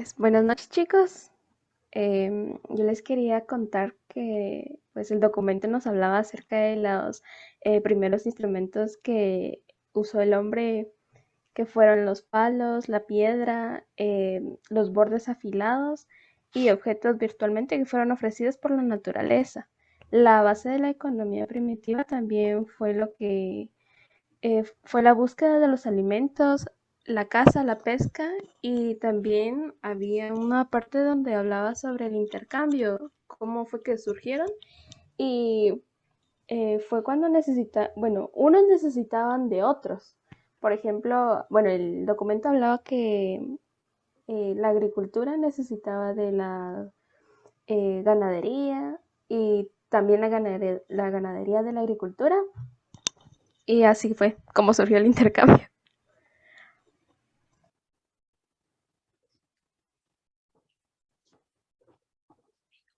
Pues buenas noches, chicos. Yo les quería contar que pues el documento nos hablaba acerca de los primeros instrumentos que usó el hombre, que fueron los palos, la piedra, los bordes afilados y objetos virtualmente que fueron ofrecidos por la naturaleza. La base de la economía primitiva también fue lo que fue la búsqueda de los alimentos, la caza, la pesca y también había una parte donde hablaba sobre el intercambio, cómo fue que surgieron y fue cuando unos necesitaban de otros. Por ejemplo, bueno, el documento hablaba que la agricultura necesitaba de la ganadería y también la ganadería de la agricultura y así fue como surgió el intercambio.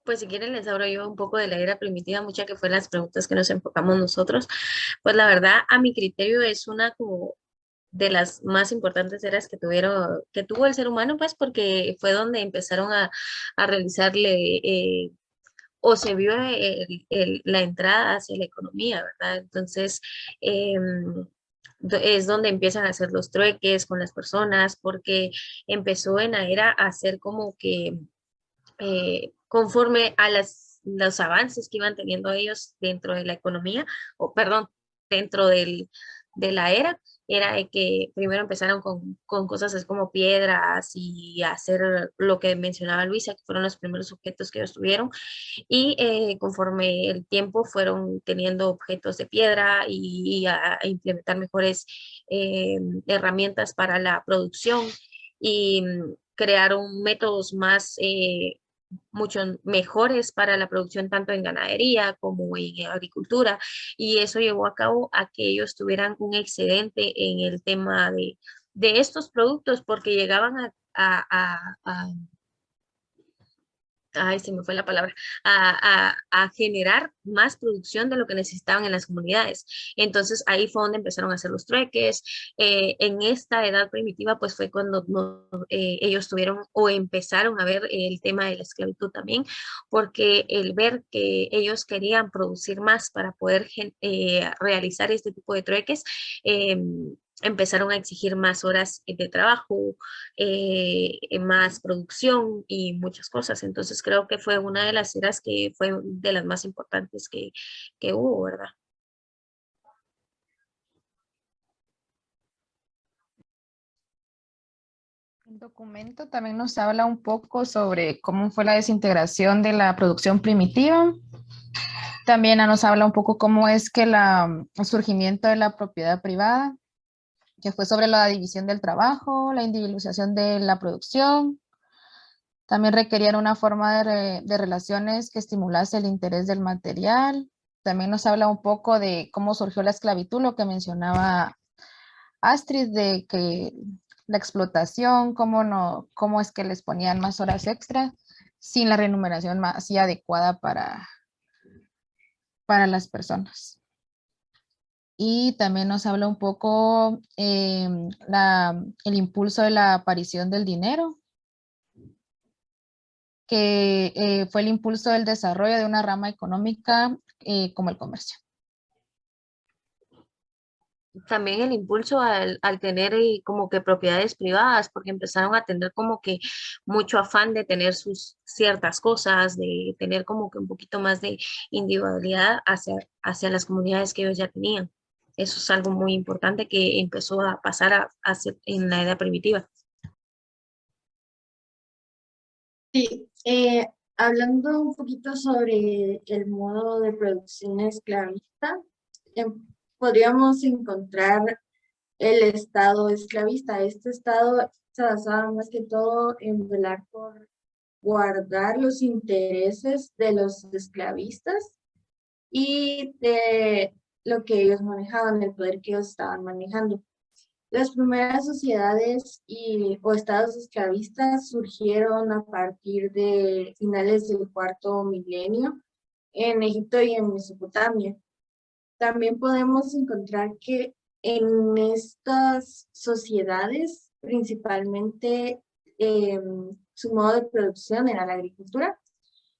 Pues si quieren les hablo yo un poco de la era primitiva, muchas que fueron las preguntas que nos enfocamos nosotros. Pues la verdad, a mi criterio es una como de las más importantes eras que tuvo el ser humano, pues porque fue donde empezaron a realizarle o se vio la entrada hacia la economía, ¿verdad? Entonces, es donde empiezan a hacer los trueques con las personas, porque empezó en la era a hacer como que conforme a los avances que iban teniendo ellos dentro de la economía, o perdón, dentro de la era de que primero empezaron con cosas así como piedras y hacer lo que mencionaba Luisa, que fueron los primeros objetos que ellos tuvieron, y conforme el tiempo fueron teniendo objetos de piedra y a implementar mejores herramientas para la producción y crearon métodos más mucho mejores para la producción tanto en ganadería como en agricultura, y eso llevó a cabo a que ellos tuvieran un excedente en el tema de estos productos porque llegaban ay, se me fue la palabra, a generar más producción de lo que necesitaban en las comunidades. Entonces ahí fue donde empezaron a hacer los trueques. En esta edad primitiva, pues fue cuando ellos tuvieron o empezaron a ver el tema de la esclavitud también, porque el ver que ellos querían producir más para poder realizar este tipo de trueques, empezaron a exigir más horas de trabajo, más producción y muchas cosas. Entonces creo que fue una de las eras que fue de las más importantes que hubo, ¿verdad? El documento también nos habla un poco sobre cómo fue la desintegración de la producción primitiva. También nos habla un poco cómo es que el surgimiento de la propiedad privada, que fue sobre la división del trabajo, la individualización de la producción. También requerían una forma de relaciones que estimulase el interés del material. También nos habla un poco de cómo surgió la esclavitud, lo que mencionaba Astrid, de que la explotación, cómo, no, cómo es que les ponían más horas extras sin la remuneración más así adecuada para las personas. Y también nos habla un poco el impulso de la aparición del dinero, que fue el impulso del desarrollo de una rama económica como el comercio. También el impulso al tener como que propiedades privadas, porque empezaron a tener como que mucho afán de tener sus ciertas cosas, de tener como que un poquito más de individualidad hacia las comunidades que ellos ya tenían. Eso es algo muy importante que empezó a pasar en la edad primitiva. Sí, hablando un poquito sobre el modo de producción esclavista, podríamos encontrar el estado esclavista. Este estado se basaba más que todo en velar por guardar los intereses de los esclavistas y de lo que ellos manejaban, el poder que ellos estaban manejando. Las primeras sociedades o estados esclavistas surgieron a partir de finales del cuarto milenio en Egipto y en Mesopotamia. También podemos encontrar que en estas sociedades, principalmente su modo de producción era la agricultura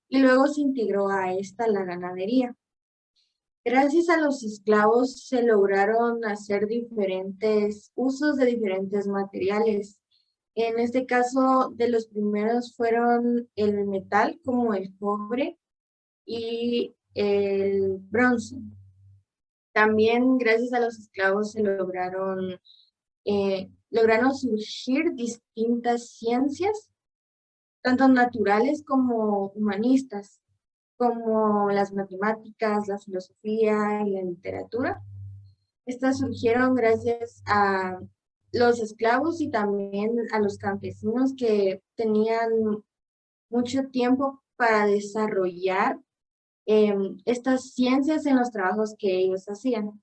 y luego se integró a esta la ganadería. Gracias a los esclavos se lograron hacer diferentes usos de diferentes materiales. En este caso, de los primeros fueron el metal, como el cobre y el bronce. También gracias a los esclavos se lograron surgir distintas ciencias, tanto naturales como humanistas, como las matemáticas, la filosofía y la literatura. Estas surgieron gracias a los esclavos y también a los campesinos que tenían mucho tiempo para desarrollar estas ciencias en los trabajos que ellos hacían.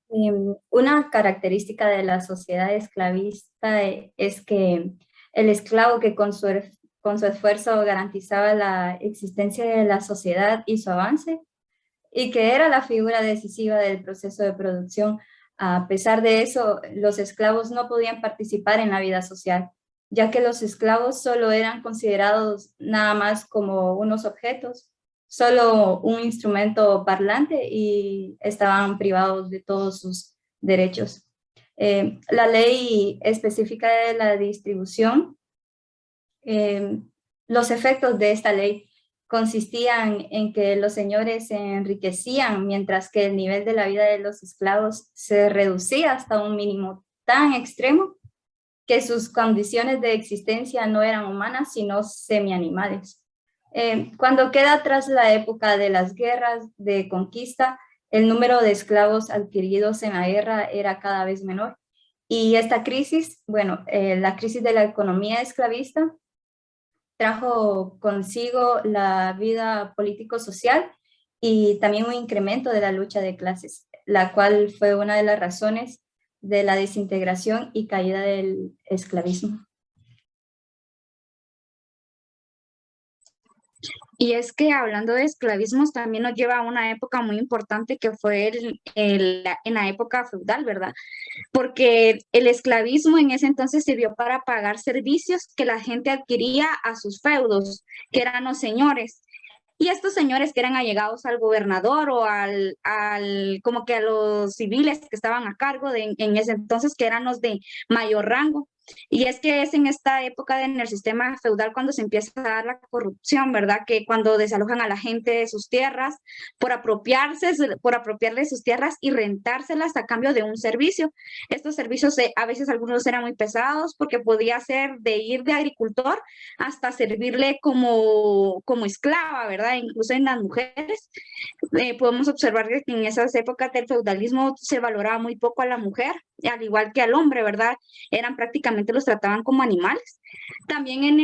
Una característica de la sociedad esclavista es que el esclavo que con su esfuerzo garantizaba la existencia de la sociedad y su avance, y que era la figura decisiva del proceso de producción. A pesar de eso, los esclavos no podían participar en la vida social, ya que los esclavos solo eran considerados nada más como unos objetos, solo un instrumento parlante, y estaban privados de todos sus derechos. La ley específica de la distribución, los efectos de esta ley consistían en que los señores se enriquecían mientras que el nivel de la vida de los esclavos se reducía hasta un mínimo tan extremo que sus condiciones de existencia no eran humanas sino semianimales. Cuando queda atrás la época de las guerras de conquista, el número de esclavos adquiridos en la guerra era cada vez menor. Y esta crisis, la crisis de la economía esclavista, trajo consigo la vida político-social y también un incremento de la lucha de clases, la cual fue una de las razones de la desintegración y caída del esclavismo. Y es que hablando de esclavismos también nos lleva a una época muy importante que fue en la época feudal, ¿verdad? Porque el esclavismo en ese entonces sirvió para pagar servicios que la gente adquiría a sus feudos, que eran los señores. Y estos señores que eran allegados al gobernador o como que a los civiles que estaban a cargo en ese entonces, que eran los de mayor rango. Y es que es en esta época en el sistema feudal cuando se empieza a dar la corrupción, ¿verdad? Que cuando desalojan a la gente de sus tierras por apropiarle sus tierras y rentárselas a cambio de un servicio. Estos servicios a veces algunos eran muy pesados porque podía ser de ir de agricultor hasta servirle como esclava, ¿verdad? Incluso en las mujeres podemos observar que en esas épocas del feudalismo se valoraba muy poco a la mujer, al igual que al hombre, ¿verdad? Prácticamente los trataban como animales. También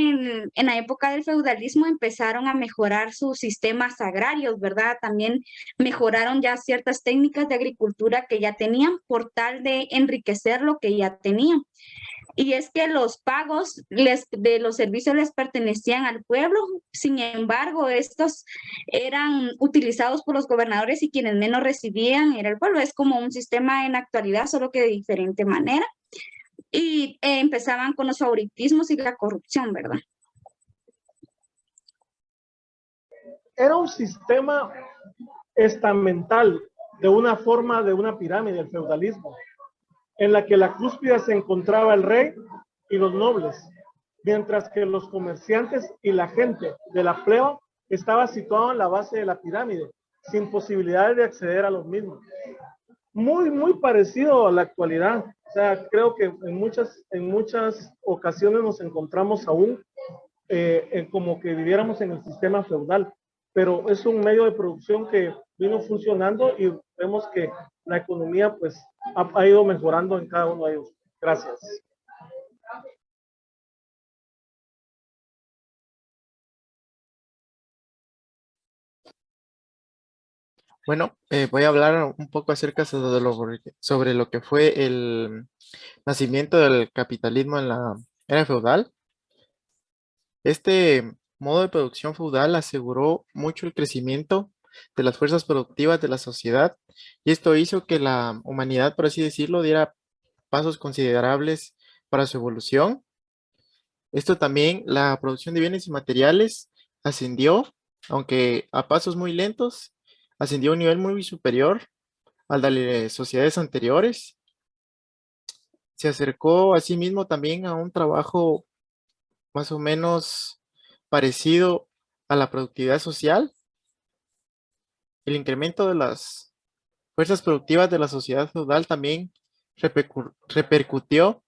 en la época del feudalismo empezaron a mejorar sus sistemas agrarios, ¿verdad? También mejoraron ya ciertas técnicas de agricultura que ya tenían por tal de enriquecer lo que ya tenían. Y es que los pagos de los servicios les pertenecían al pueblo, sin embargo, estos eran utilizados por los gobernadores y quienes menos recibían era el pueblo. Es como un sistema en la actualidad, solo que de diferente manera. Y empezaban con los favoritismos y la corrupción, ¿verdad? Era un sistema estamental de una forma de una pirámide, el feudalismo, en la que la cúspide se encontraba el rey y los nobles, mientras que los comerciantes y la gente de la plebe estaba situado en la base de la pirámide, sin posibilidades de acceder a los mismos. Muy parecido a la actualidad. O sea, creo que en muchas ocasiones nos encontramos aún como que viviéramos en el sistema feudal, pero es un medio de producción que vino funcionando y vemos que la economía pues ha ido mejorando en cada uno de ellos. Gracias. Bueno, voy a hablar un poco acerca sobre lo que fue el nacimiento del capitalismo en la era feudal. Este modo de producción feudal aseguró mucho el crecimiento de las fuerzas productivas de la sociedad y esto hizo que la humanidad, por así decirlo, diera pasos considerables para su evolución. Esto también, la producción de bienes y materiales ascendió, aunque a pasos muy lentos, ascendió a un nivel muy superior al de las sociedades anteriores. Se acercó a sí mismo también a un trabajo más o menos parecido a la productividad social. El incremento de las fuerzas productivas de la sociedad feudal también repercutió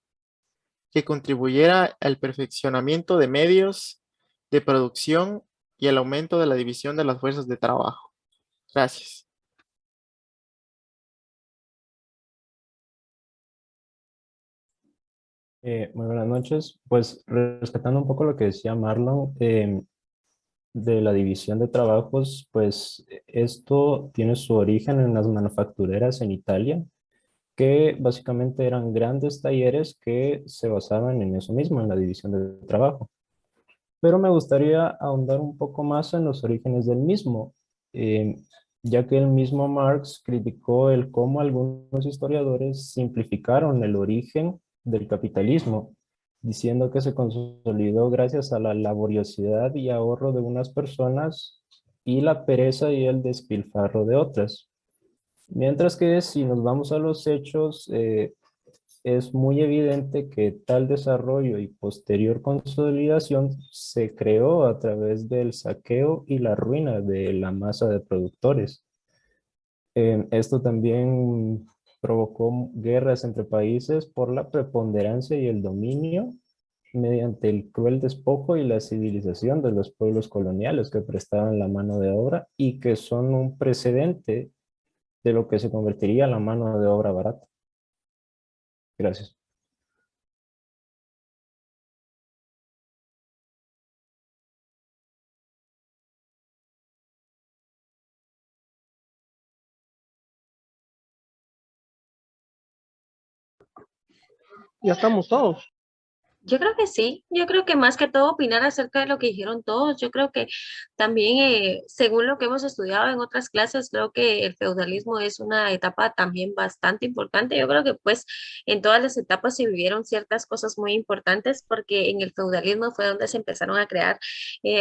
que contribuyera al perfeccionamiento de medios de producción y el aumento de la división de las fuerzas de trabajo. Gracias. Muy buenas noches. Pues rescatando un poco lo que decía Marlon de la división de trabajos, pues esto tiene su origen en las manufactureras en Italia, que básicamente eran grandes talleres que se basaban en eso mismo, en la división de trabajo. Pero me gustaría ahondar un poco más en los orígenes del mismo, eh, ya que el mismo Marx criticó el cómo algunos historiadores simplificaron el origen del capitalismo, diciendo que se consolidó gracias a la laboriosidad y ahorro de unas personas y la pereza y el despilfarro de otras. Mientras que si nos vamos a los hechos, es muy evidente que tal desarrollo y posterior consolidación se creó a través del saqueo y la ruina de la masa de productores. Esto también provocó guerras entre países por la preponderancia y el dominio mediante el cruel despojo y la civilización de los pueblos coloniales que prestaban la mano de obra y que son un precedente de lo que se convertiría en la mano de obra barata. Gracias. Ya estamos todos. Yo creo que sí, yo creo que más que todo opinar acerca de lo que dijeron todos, yo creo que también según lo que hemos estudiado en otras clases, creo que el feudalismo es una etapa también bastante importante. Yo creo que pues en todas las etapas se vivieron ciertas cosas muy importantes porque en el feudalismo fue donde se empezaron a crear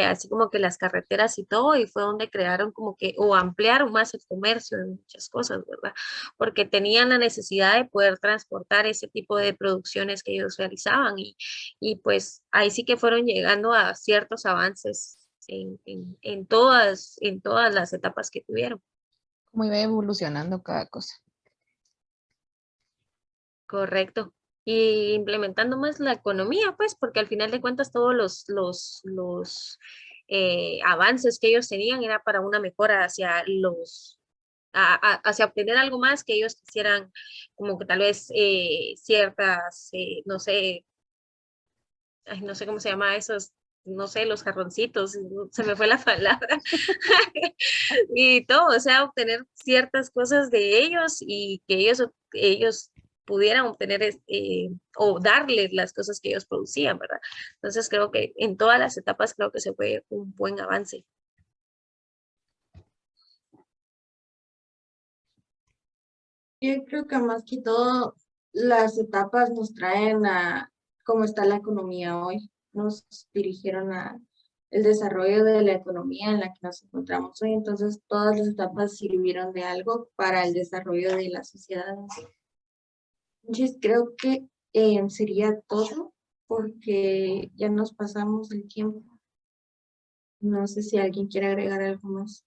así como que las carreteras y todo y fue donde crearon como que o ampliaron más el comercio de muchas cosas, ¿verdad? Porque tenían la necesidad de poder transportar ese tipo de producciones que ellos realizaban y pues ahí sí que fueron llegando a ciertos avances en todas las etapas que tuvieron. Como iba evolucionando cada cosa. Correcto. Y implementando más la economía, pues, porque al final de cuentas todos los avances que ellos tenían era para una mejora hacia hacia obtener algo más que ellos quisieran, como que tal vez ciertas, no sé, ay, no sé cómo se llama esos, no sé, los jarroncitos, se me fue la palabra, y todo, o sea, obtener ciertas cosas de ellos y que ellos pudieran obtener o darles las cosas que ellos producían, ¿verdad? Entonces creo que en todas las etapas creo que se fue un buen avance. Yo creo que más que todo las etapas nos traen a cómo está la economía hoy. Nos dirigieron a el desarrollo de la economía en la que nos encontramos hoy. Entonces, todas las etapas sirvieron de algo para el desarrollo de la sociedad. Entonces, creo que sería todo porque ya nos pasamos el tiempo. No sé si alguien quiere agregar algo más.